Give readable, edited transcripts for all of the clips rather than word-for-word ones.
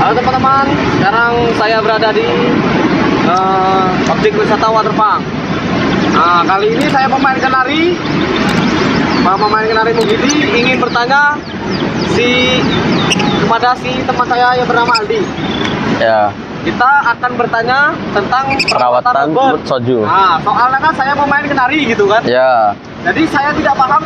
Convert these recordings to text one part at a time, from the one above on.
Halo teman-teman, sekarang saya berada di objek wisata Waterpark. Nah, kali ini saya pemain kenari. Pemain kenari Mugidi ingin bertanya kepada teman saya yang bernama Aldi. Ya. Kita akan bertanya tentang Perawatan bird soju. Nah, soalnya kan saya pemain kenari gitu kan. Ya. Jadi saya tidak paham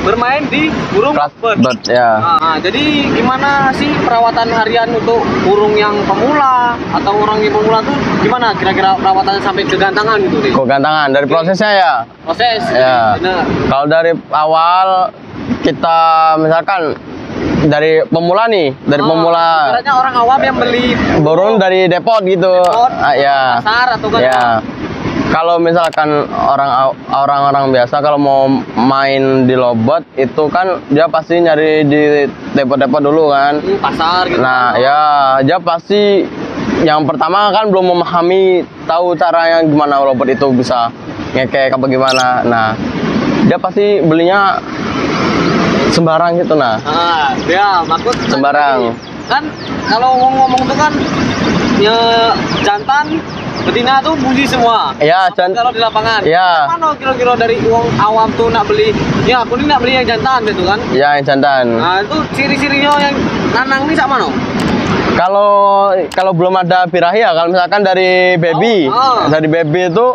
bermain di burung bird. Ya. Nah, jadi gimana sih perawatan harian untuk burung yang pemula atau orang yang pemula tuh gimana kira-kira perawatannya sampai ke gantangan gitu deh? Kok gantangan dari prosesnya ya? Proses. Ya. Bener. Kalau dari awal kita misalkan dari pemula nih, dari pemula. Ibaratnya orang awam yang beli burung dari depot gitu. Ya. Pasar atau kan? Ya. Kalau misalkan orang-orang biasa kalau mau main di lobot itu kan dia pasti nyari di depot-depot dulu kan. Pasar gitu. Nah, kan? ya dia pasti yang pertama kan belum memahami tahu caranya gimana lobot itu bisa ngekek apa gimana. Nah, dia pasti belinya sembarang gitu nah. Ya, maksud sembarang. Kan kalau ngomong tuh kan ya jantan betina tuh bunyi semua. Ya, kalau di lapangan. Ya. Mana kira-kira dari uang awam tuh nak beli? Ya, aku ini nak beli yang jantan gitu kan? Ya, yang jantan. Nah, itu ciri-cirinya yang nanang ini sama no? Kalau belum ada birahi ya, kalau misalkan dari baby, dari baby itu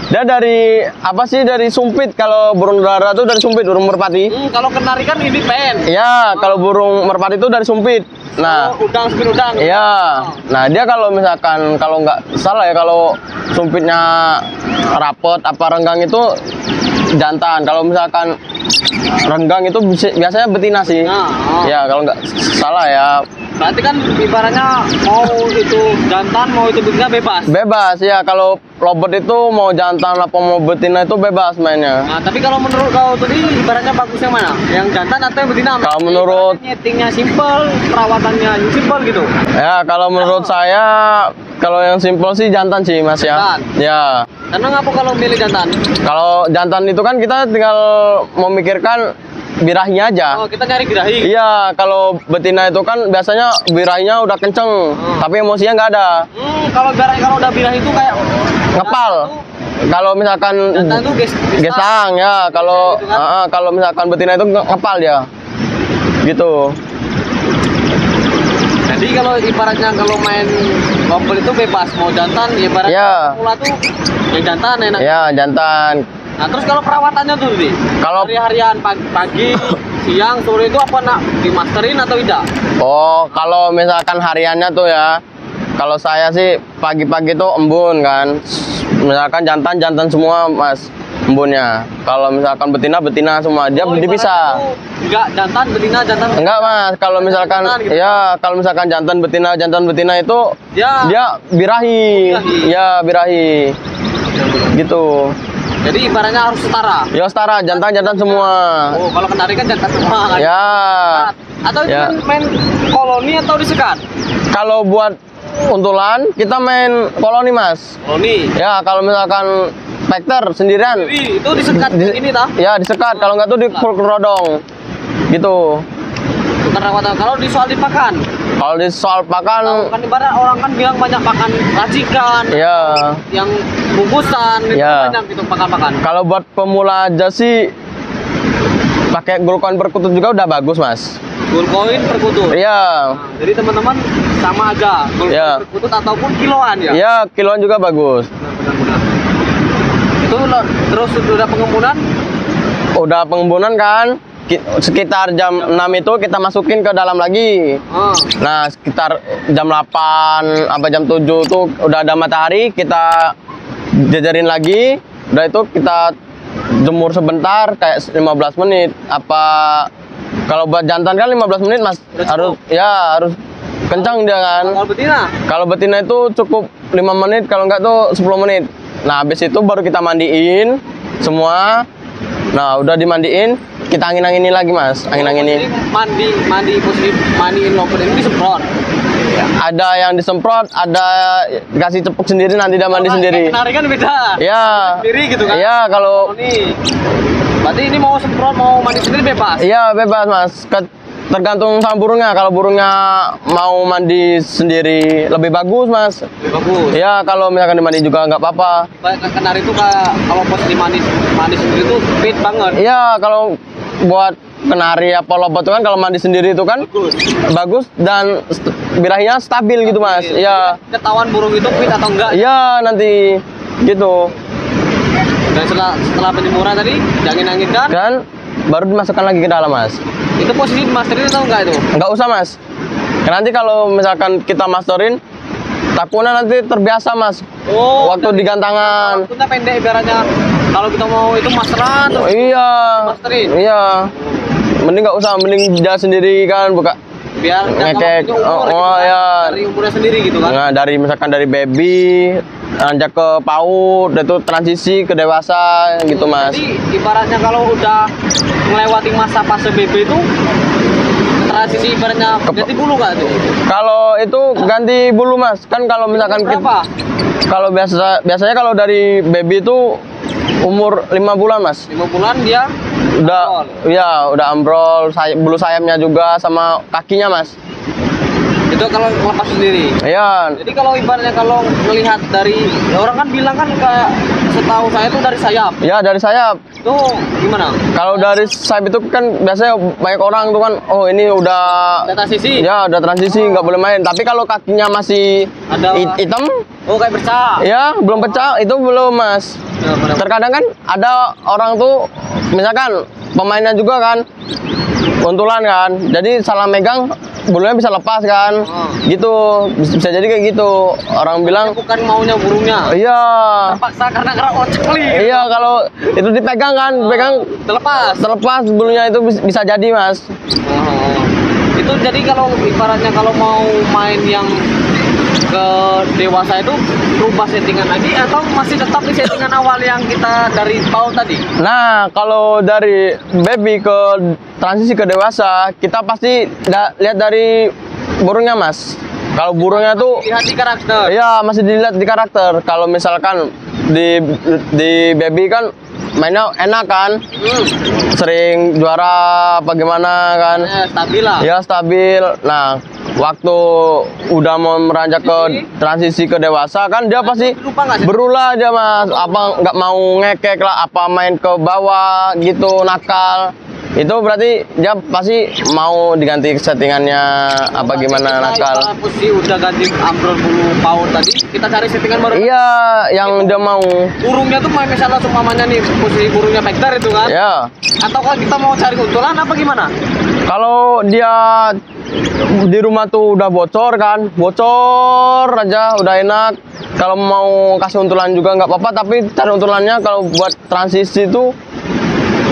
dia dari apa sih dari sumpit. Kalau burung dara itu dari sumpit, burung merpati. Kalau kenari kan ini pen. Ya, kalau burung merpati itu dari sumpit. Nah, udang. Iya. Nah, dia kalau misalkan kalau nggak salah ya kalau sumpitnya rapot apa renggang itu jantan. Kalau misalkan renggang itu biasanya betina sih. Ya, kalau nggak salah ya. Berarti kan ibaratnya mau itu jantan mau itu betina bebas. Bebas ya, kalau lobot itu mau jantan apa mau betina itu bebas mainnya. Nah, tapi kalau menurut kau tadi ibaratnya bagus yang mana? Yang jantan atau yang betina? Kalau menurut nyetingnya simpel, perawatannya simpel gitu. Ya, kalau menurut saya kalau yang simpel sih jantan sih Mas ya. Jantan. Ya. Karena ngapa kalau milih jantan? Kalau jantan itu kan kita tinggal memikirkan birahinya aja. Oh, kita nyari birahi. Iya, kalau betina itu kan biasanya birahinya udah kenceng, tapi emosinya nggak ada. Kalau udah birahi itu kayak ngepal. Kalau misalkan jantan itu gesang ya, kalau gitu kan? kalau misalkan betina itu ngepal ya. Gitu. Jadi kalau ibaratnya kalau main lobot itu bebas mau jantan, ibaratnya pemula tuh yang jantan enak. Ya, jantan. Nah, terus kalau perawatannya tuh nih, kalau hari-harian pagi, siang, sore itu apa nak dimasterin atau tidak? Oh, kalau misalkan hariannya tuh ya, kalau saya sih pagi-pagi tuh embun kan, misalkan jantan semua Mas embunnya. Kalau misalkan betina semua dia dipisah. Enggak jantan betina. Enggak Mas, kalau misalkan gitu. Ya kalau misalkan jantan betina itu dia birahi. Ya birahi. Gitu. Jadi ibaratnya harus setara. Ya setara, jantan semua. Oh, kalau kenari kan jantan semua kan. Ya. Atau ya. Main koloni atau disekat? Kalau buat untulan kita main koloni Mas. Koloni. Ya, kalau misalkan vektor sendirian. Itu disekat ini tah? Ya disekat, kalau nggak tuh di kerodong. Gitu. Perawatan. Kalau di soal dipakan? Kalau di soal pakan, kan ibarat orang kan bilang banyak pakan racikan. Ya. Yang bungkusan gitu banyak gitu pakan. Kalau buat pemula aja sih pakai glukoin perkutut juga udah bagus Mas. Glukoin perkutut. Iya. Nah, jadi teman-teman sama aja glukoin perkutut ataupun kiloan ya. Iya, kiloan juga bagus. Benar. Itu terus sudah pengembunan? Udah pengembunan kan. Sekitar jam 6 itu kita masukin ke dalam lagi. Nah, sekitar jam 8 apa jam 7 tuh udah ada matahari, kita jajarin lagi. Udah itu kita jemur sebentar kayak 15 menit. Apa kalau buat jantan kan 15 menit Mas. Harus kencang dia kan. Kalau betina itu cukup 5 menit, kalau enggak tuh 10 menit. Nah, habis itu baru kita mandiin semua. Nah, udah dimandiin, kita angin-anginin lagi Mas, angin-anginin. Mandiin lobot ini disemprot. Ada yang disemprot, ada dikasih cepuk sendiri, nanti dia mandi sendiri. Kenari kan beda. Ya. Sendiri gitu kan. Iya, kalau berarti ini mau semprot, mau mandi sendiri bebas. Iya, bebas Mas. tergantung sama burungnya. Kalau burungnya mau mandi sendiri lebih bagus, Mas. Lebih bagus. Ya, kalau misalkan dimandi juga nggak apa-apa. Kayak kenari itu kayak kalau posisi mandi sendiri tuh fit banget. Iya, kalau buat kenari apa lobot itu kan kalau mandi sendiri itu kan bagus dan birahinya stabil gitu, Mas. Iya. Ketahuan burung itu fit atau enggak. Iya, nanti gitu. Dan setelah penjemuran tadi diangin-anginkan Dan baru dimasukkan lagi ke dalam, Mas. itu posisi masterin atau enggak itu? Nggak usah, Mas. Karena nanti kalau misalkan kita masterin, takutnya nanti terbiasa, Mas. Oh, Waktu di gantangan. waktunya pendek ibaratnya. Kalau kita mau itu masteran terus Iya. masterin. Iya. Mending nggak usah, mending dia sendiri kan buka. Biar Ngekek. jangka waktunya umur, gitu kan. Iya. Dari umurnya sendiri gitu kan. Nah, dari misalkan dari baby anjak ke PAUD, itu transisi ke dewasa gitu, Mas. Jadi ibaratnya kalau udah melewati masa fase BB itu transisi ibaratnya ganti bulu nggak tuh? Kalau itu ganti bulu, Mas. Kan kalau misalkan Berapa? kalau biasanya kalau dari baby itu umur 5 bulan, Mas. 5 bulan dia Udah ambrol. ya, udah ambrol, bulu sayapnya juga sama kakinya, Mas. Itu kalau lepas sendiri. Iya. Jadi kalau ibaratnya kalau melihat dari orang kan bilang kan kayak setahu saya itu dari sayap. Ya, dari sayap. Itu gimana? Kalau dari sayap itu kan biasanya banyak orang tuh kan, oh ini udah Data sisi. ya udah transisi, nggak boleh main. Tapi kalau kakinya masih Ada hitam, oh kayak bercak. ya belum pecah, itu belum, Mas. Ya, benar. Terkadang kan ada orang tuh, misalkan pemainnya juga kan, untulan kan, jadi salah megang, bulunya bisa lepas kan, gitu, bisa jadi kayak gitu. Orang bilang, Bukan maunya burungnya. iya, Terpaksa karena ocekli. iya kalau itu dipegang kan, pegang terlepas bulunya itu bisa jadi, Mas. Oh. Itu jadi kalau ibaratnya kalau mau main yang ke dewasa itu rubah settingan lagi atau masih tetap di settingan awal yang kita dari PAUD tadi? Nah, kalau dari baby ke transisi ke dewasa, kita pasti lihat dari burungnya, Mas. Kalau burungnya tuh, Lihat di karakter. iya masih dilihat di karakter. Kalau misalkan di baby kan mainnya enak kan, sering juara apa gimana kan, Stabil lah. ya stabil. Nah, waktu udah mau meranjak ke transisi ke dewasa kan dia pasti Lupa nggak sih? berulah dia, Mas. Apa nggak mau ngekek lah, apa main ke bawah gitu, nakal. Itu berarti dia pasti mau diganti settingannya apa gimana nakal. Kita posisi udah ganti ambrol bulu PAUD tadi, kita cari settingan baru. Iya, yang dia mau. Burungnya tuh misalnya seumpamanya nih posisi burungnya vektor itu kan? Ya. Atau kalau kita mau cari keuntulan apa gimana? Kalau dia di rumah tuh udah bocor kan, bocor aja udah enak. Kalau mau kasih untulan juga nggak apa-apa, tapi cari untulannya kalau buat transisi tuh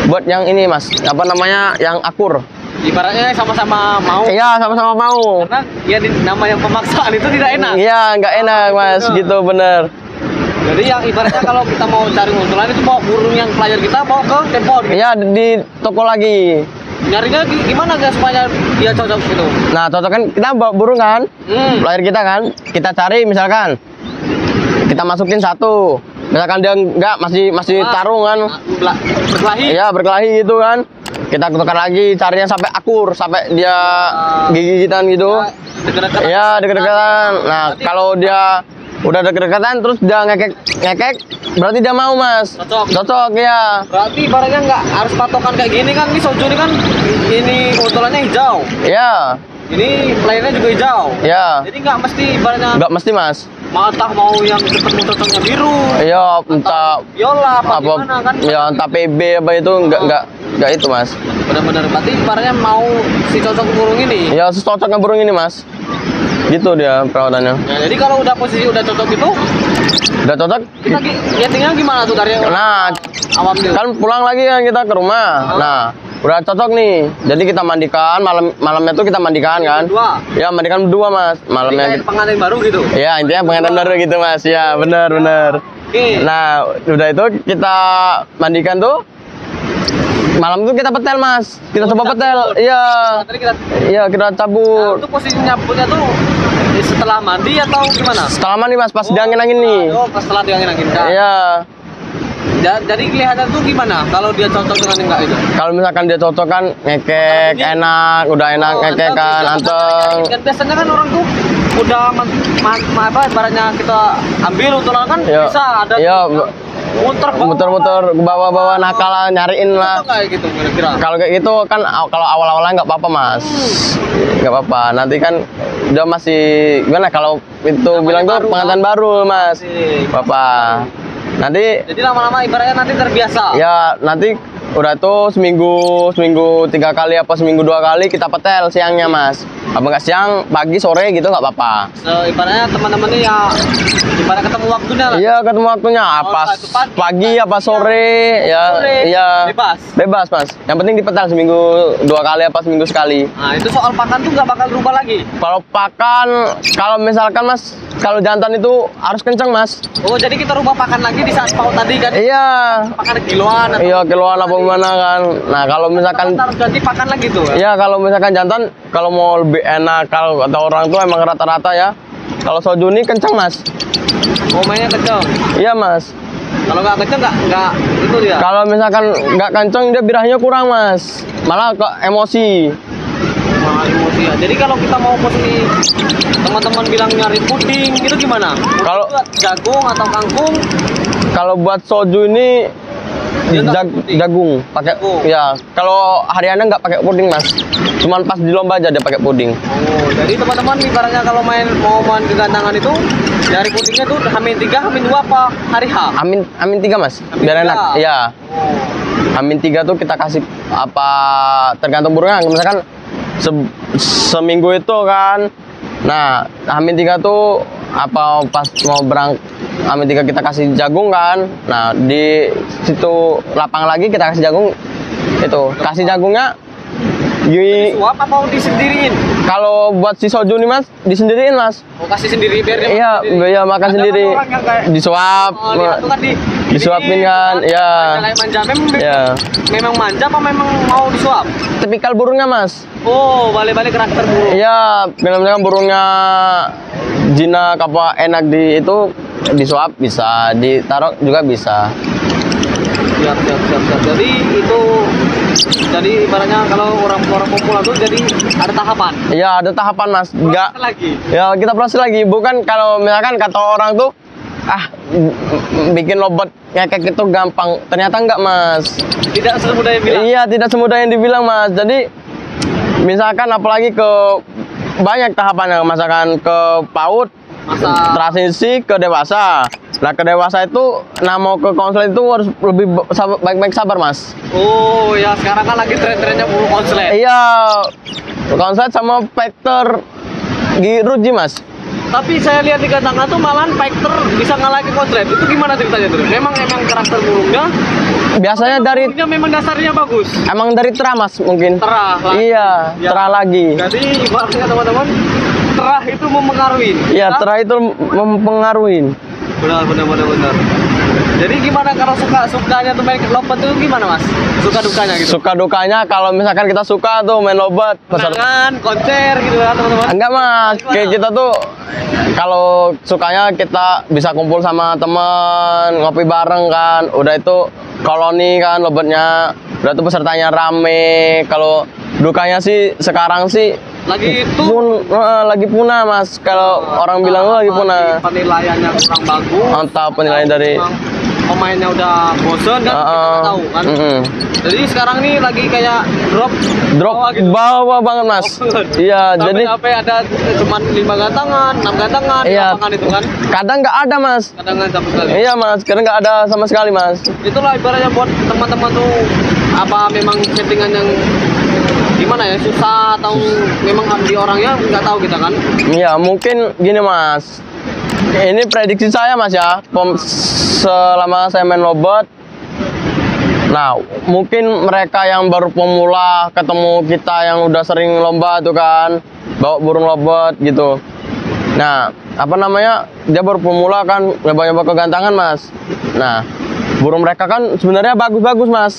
buat yang ini, Mas, apa namanya, yang akur. Ibaratnya sama-sama mau. Iya, sama-sama mau. Karena ya nama yang pemaksaan itu tidak enak. Iya, nggak enak, Mas, gitu bener. Jadi yang ibaratnya kalau kita mau cari untulan itu bawa burung yang player kita bawa ke depot. Gitu. Iya, di toko lagi. Nyarinya gimana guys supaya dia cocok gitu? Nah, cocok kan kita bawa burung kan, lahir kita kan, kita cari misalkan, kita masukin satu. Misalkan dia enggak masih tarung kan, Berkelahi. iya berkelahi gitu kan, kita tukar lagi, carinya sampai akur, sampai dia gigi-gigitan gitu. Deket-deket. Iya, deket-deketan. Nah, kalau dia udah deket-deketan terus dia ngekek, berarti dia mau, Mas. Cocok ya. Berarti ibaratnya nggak harus patokan kayak gini kan? Ini soju ini kan ini untulannya hijau. Iya. Ini playernya juga hijau. Iya. Jadi nggak mesti ibaratnya Nggak mesti, Mas. entah mau yang ketemu cocoknya biru. Iya, entah Viola apa gimana kan? ya entah PB apa itu enggak itu, Mas. Benar-benar berarti ibaratnya mau si cocok burung ini. Ya cocoknya burung ini, Mas. Gitu dia perawatannya. Nah, jadi kalau udah posisi udah cocok itu, Udah cocok? kita tinggal gimana tuh dari Nah, awam dulu? kan pulang lagi kan kita ke rumah. Nah, udah cocok nih. Jadi kita mandikan, malamnya tuh kita mandikan kan. Dua. Ya, mandikan berdua, Mas. Jadi Malamnya. kayak pengantin baru gitu. Ya, intinya pengantin baru gitu, Mas. Ya, bener. Oke. Nah, udah itu kita mandikan tuh. Malam itu kita petel, Mas. Kita coba petel. Iya. Tadi kita Iya, kita nah, cabut. itu posisi nyabutnya tuh setelah mandi atau gimana? Setelah mandi, Mas, pas diangin-angin nih. Oh, pas setelah diangin-angin kan. Iya. Jadi kelihatan tuh gimana kalau dia cocok dengan enggak itu? Kalau misalkan dia cocok kan ngekek enak, udah enak ngekek kan, anteng. Kan biasanya kan orang tuh udah apa ibaratnya kita ambil untuk kan Iya. bisa ada Iya, muter ke bawah-bawah nakal lah, nyariin lah. kayak gitu kira-kira. Kalau kayak gitu kan kalau awal-awalnya nggak apa-apa mas, nggak apa-apa. Nanti kan udah masih gimana kalau itu bilang tuh pengantin baru mas, apa? Nanti Jadi lama-lama ibaratnya nanti terbiasa. ya nanti udah tuh seminggu 3 kali apa seminggu 2 kali kita petel siangnya mas. Apa nggak siang, pagi, sore gitu nggak apa-apa. Ibaratnya teman-teman ini ya ibarat ketemu waktunya lah. Iya ketemu waktunya apa itu pagi, pagi apa sore ya sore. iya Bebas. mas. Yang penting dipetel seminggu 2 kali apa seminggu sekali. Nah itu soal pakan tuh nggak bakal berubah lagi. Kalau pakan, kalau misalkan mas, kalau jantan itu harus kencang mas. Oh jadi kita rubah pakan lagi di saat paut tadi kan? Iya. Pakan kiloan atau Iya kiloan apa gimana kan. Nah kalau misalkan, harus ganti pakan lagi tuh. ya kalau misalkan jantan, kalau mau lebih enak, kalau kata orang tuh emang rata-rata ya. Kalau soju ini kencang mas. Oh mainnya kenceng. Iya mas. Kalau nggak kenceng nggak itu dia. Kalau misalkan nggak kencang dia birahnya kurang mas. Malah ke emosi. Nah, emosi ya. Jadi kalau kita mau pesen teman-teman bilang nyari puding itu gimana? Kalau Jagung atau kangkung? kalau buat soju ini Dia nggak puding. jagung pakai Jagung. ya. Kalau hariannya nggak pakai puding mas. Cuman pas di lomba aja dia pakai puding. Oh, jadi teman-teman ibaratnya kalau mau main kegantangan itu nyari pudingnya tuh Hamin 3, Hamin 2 apa hari H? Amin 3 mas. Amin Biar 3. enak. Iya. Oh. Amin 3 tuh kita kasih apa tergantung burungnya. Misalkan seminggu itu kan. Nah, Amin 3 tuh apa pas mau Amin 3 kita kasih jagung kan. Nah, di situ lapang lagi kita kasih jagung itu. Kasih jagungnya Suap apa mau disendiriin? kalau buat si soju nih mas, disendiriin mas. Mau kasih sendiri biar dia Iya, makan sendiri. iya makan Ada sendiri. kan orang yang kayak Disuap, oh, lihat tuh kan disuapin kan, iya. Kayak manja Iya. memang manja apa memang mau disuap? Tipikal burungnya mas. Oh, balik-balik karakter burung. Iya, misalkan burungnya jinak apa enak di itu disuap bisa, ditaruh juga bisa. Siap. Jadi itu ibaratnya kalau orang pemula tuh jadi ada tahapan. Iya, ada tahapan mas. Enggak. Lagi. Ya kita proses lagi. Bukan kalau misalkan kata orang tuh bikin lobot ngekek itu gampang. Ternyata enggak mas. Tidak semudah yang bilang. Iya, tidak semudah yang dibilang mas. Jadi misalkan apalagi ke banyak tahapannya, misalkan ke PAUD, Masa transisi ke dewasa. Nah ke dewasa itu, nah mau ke konslet itu harus lebih baik-baik sabar mas. oh ya sekarang kan lagi tren-trennya burung konslet. Iya, konslet sama factor di Ruji mas. Tapi saya lihat di Gantangan tuh malahan Factor bisa ngalahin konslet. Itu gimana ceritanya tuh? Memang karakter burungnya Biasanya dari burungnya memang dasarnya bagus. emang dari terah mas mungkin. Terah lagi. Iya, Ya. terah lagi. Jadi ibaratnya teman-teman, terah itu mempengaruhi. Iya, terah itu mempengaruhi. Benar. Jadi gimana kalau sukanya tuh main lompat tuh gimana mas? Suka dukanya gitu? Suka dukanya kalau misalkan kita suka tuh main lombat Kenangan, konser gitu kan teman-teman? enggak mas, kayak kita tuh kalau sukanya kita bisa kumpul sama temen, ngopi bareng kan. Udah itu koloni kan lombatnya, udah tuh pesertanya rame. Kalau dukanya sih sekarang sih Lagi itu lagi punah mas. Kalau orang bilang lagi punah. penilaiannya kurang bagus. Mantap penilaian dari pemainnya udah bosen kan kita nggak tahu kan. Jadi sekarang nih lagi kayak drop bawah gitu. bawah banget mas. Iya, jadi sampai ada cuman 5 gantangan, 6 gantangan di iya, lapangan itu kan. kadang nggak ada mas. Gantangan sama sekali. Iya mas, kadang nggak ada sama sekali mas. Itulah ibaratnya buat teman-teman tuh apa memang settingan yang gimana ya, susah atau memang di orangnya nggak tahu kita kan. Iya, mungkin gini mas. Ini prediksi saya mas ya. Selama saya main lobot, nah mungkin mereka yang baru pemula ketemu kita yang udah sering lomba tuh kan, bawa burung lobot gitu. Nah, apa namanya, dia baru pemula kan, nyoba-nyoba kegantangan mas. Nah, burung mereka kan sebenarnya bagus-bagus mas.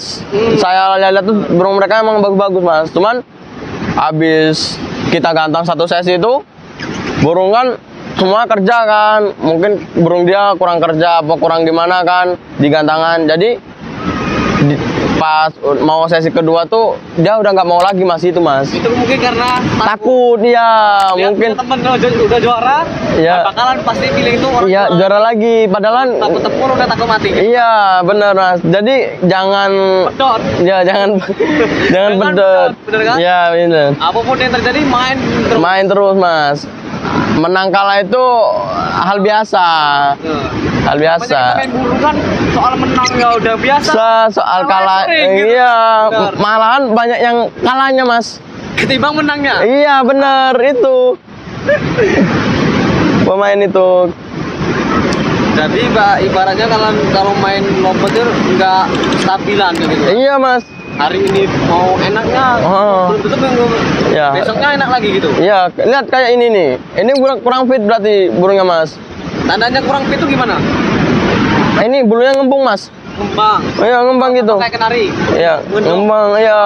Saya lihat tuh burung mereka emang bagus-bagus mas. Cuman habis kita gantang satu sesi itu, burung kan semua kerja kan, mungkin burung dia kurang kerja apa kurang gimana kan di gantangan. Jadi pas mau sesi kedua tuh dia udah nggak mau lagi mas itu mas. Itu mungkin karena Takut dia, lihat mungkin temen udah juara, Iya. bakalan pasti pilih itu orang iya juara lagi. Padahal takut tempur udah takut mati. iya bener mas. Jadi jangan Pedot. ya jangan jangan Jangan pedot. bener kan? Iya bener. Apapun yang terjadi main terus. Main terus mas. Menang kalah itu hal biasa. Ya. Hal biasa. Main bulu kan soal menang ya udah biasa. Soal kalah, sering gitu. iya, Benar. malahan banyak yang kalahnya mas. Ketimbang menangnya. Iya bener itu pemain itu. Jadi ibaratnya kalau main lompat itu nggak stabilan gitu. Iya mas. Hari ini mau enaknya, Oh. belum tentu minggu Ya. besoknya enak lagi gitu. Iya lihat kayak ini nih. Ini kurang fit berarti burungnya mas. Tandanya kurang fit itu gimana? Ini bulunya ngembung mas. Kembang. Iya ngembang gitu. Kayak kenari. Iya Ngendong. ngembang iya.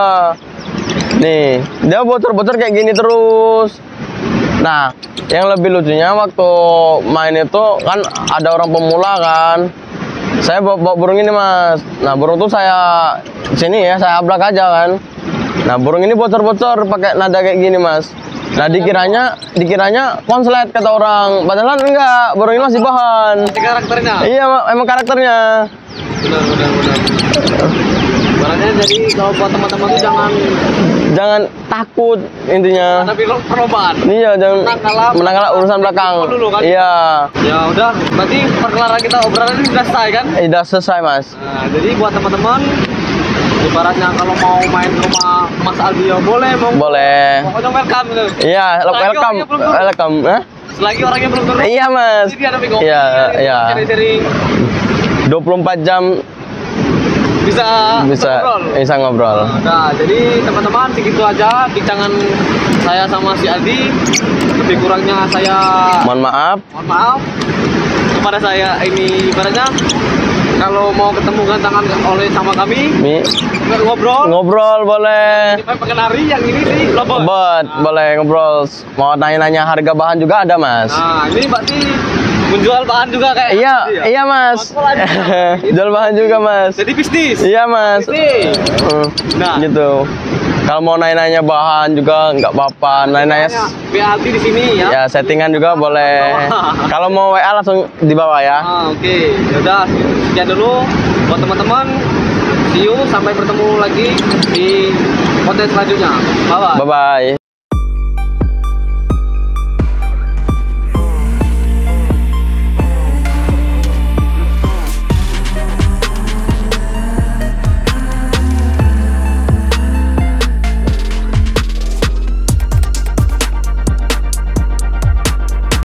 Nih dia bocor-bocor kayak gini terus. Nah yang lebih lucunya waktu main itu kan ada orang pemula kan. Saya bawa burung ini mas. Nah burung tuh saya sini ya saya ablak aja kan. Nah burung ini bocor-bocor pakai nada kayak gini mas. Nah dikiranya konslet kata orang. Padahal enggak, burung ini masih bahan. Nanti karakternya. Iya emang karakternya. Benar. Ibaratnya jadi kalau buat teman-teman tuh Jangan takut intinya. tapi perlombaan. Iya jangan menang kalah urusan belakang. Dulu kan? Iya. Ya udah, berarti perkelaran kita obrolan ini sudah selesai kan? Udah selesai mas. Nah, jadi buat teman-teman ibaratnya kalau mau main ke rumah Mas Aldi ya boleh, Boleh. pokoknya welcome gitu. Iya Selagi welcome orangnya belum turun. welcome. Hah? Selagi orangnya belum turun. Iya mas. Jadi ada bingung. Iya iya. Sharing 24 jam bisa bisa ngobrol. Nah, jadi teman-teman segitu aja bincangan saya sama si Aldi. Lebih kurangnya saya Mohon maaf. mohon maaf kepada saya ini ibaratnya kalau mau ketemu gantangan oleh sama kami Mi ngobrol boleh. ini pakai nari yang ini sih lobot. Boleh ngobrol. Mau nanya-nanya harga bahan juga ada mas. Nah ini berarti menjual bahan juga kayak Iya, Aldi ya? iya mas. Kontrol aja. Jual bahan juga mas. Jadi bisnis. Iya mas. Bisnis. Nah. Gitu. Kalau mau nanya-nanya bahan juga nggak apa-apa. Nanya-nanya BLT di sini ya. ya settingan juga boleh. Kalau mau WA langsung di bawah ya. Oke. Yaudah sekian dulu buat teman-teman. See you sampai bertemu lagi di konten selanjutnya. Bye bye. Bye bye.